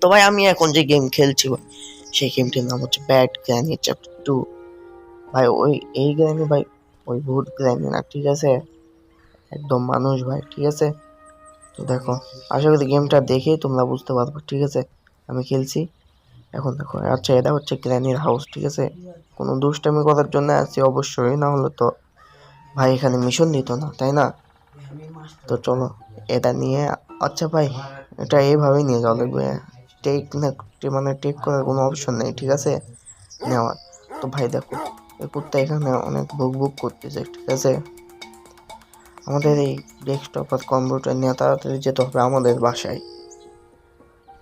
তো ভাই আমি এখন যে গেম খেলছি ভাই, সেই গেমটির নাম হচ্ছে ব্যাড গ্র্যানি চ্যাপ্টার 2। ভাই ওই এই গ্র্যানি ভাই, ওই ভূত গ্র্যানি না, ঠিক আছে, একদম মানুষ ভাই, ঠিক আছে। তো দেখো, আশা করি গেমটা দেখেই তোমরা বুঝতে পারবে, ঠিক আছে। আমি খেলছি এখন, দেখো। আচ্ছা, এটা হচ্ছে গ্র্যানির হাউস, ঠিক আছে। কোনো দুষ্টামি করার জন্য আছি অবশ্যই, না হলে তো ভাই এখানে মিশন দিত না, তাই না? তো চলো এটা নিয়ে, আচ্ছা ভাই, এটা এইভাবেই নিয়ে যাওয়া লাগবে। টেক না, মানে টেক করার কোনো অপশন নেই, ঠিক আছে, নেওয়ার। তো ভাই দেখো, এই কুত্তা এখানে অনেক বুক বুক করতেছে, ঠিক আছে। আমাদের এই ডেস্কটপ আর কম্পিউটার নিয়ে তাড়াতাড়ি যেতে হবে আমাদের বাসায়।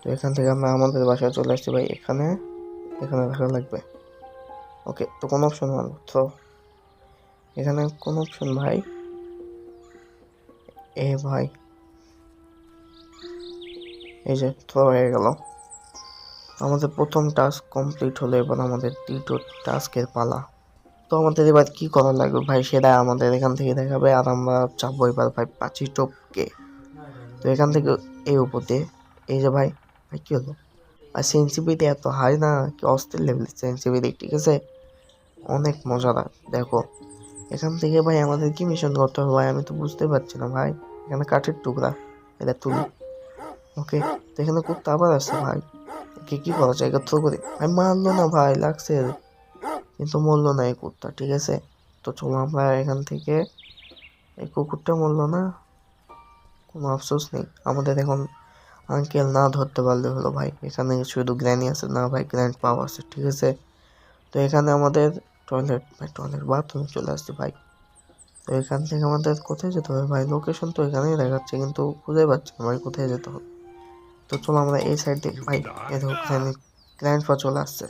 তো এখান থেকে আমরা আমাদের বাসায় চলে আসছি ভাই। এখানে এখানে রাখা লাগবে। ওকে, তো কোন অপশন মানব তো, এখানে কোন অপশন ভাই? এ ভাই, এই যে তো হয়ে গেল। আমাদের প্রথম টাস্ক কমপ্লিট হলো, এবার আমাদের দ্বিতীয় টাস্কের পালা। তো আমাদের এবার কি করা লাগবে ভাই, সেটা আমাদের এখান থেকে দেখাবে, আর আমরা চাপবো এবার ভাই পাঁচি টপকে। তো এখান থেকে এই উপর দিয়ে, এই যে ভাই, ভাই কি হলো? আর সেন্সিটিভিটি এত হাই না, কি অস্থির লেভেলের সেন্সিটিভিটি, ঠিক আছে, অনেক মজাদার। দেখো এখান থেকে ভাই আমাদের কি মিশন করতে হবে ভাই, আমি তো বুঝতে পারছি না ভাই। এখানে কাঠের টুকরা, এটা তুলি। ওকে, তো এখানে কুত্তা আবার আসছে ভাই, কি করা যায়? থ্রো করি ভাই, মারলো না ভাই, লাগছে কিন্তু মরলো না এই কুত্তা, ঠিক আছে। তো চলো আমরা এখান থেকে, এই কুকুরটা মরলো না, কোনো আফসোস নেই আমাদের এখন। আঙ্কেল না ধরতে পারলে হলো ভাই, এখানে শুধু গ্র্যানি আছে না ভাই, গ্র্যান্ড পাও আছে, ঠিক আছে। তো এখানে আমাদের টয়লেট, ভাই টয়লেট বাথরুম চলে আসছে ভাই। তো এখান থেকে আমাদের কোথায় যেতে হবে ভাই? লোকেশন তো এখানেই দেখাচ্ছে, কিন্তু খুঁজে পাচ্ছি না ভাই কোথায় যেতে হবে। তো চলো আমরা এই সাইড থেকে ভাই, এ দেখো গ্র্যান্ড পা চলে আসছে।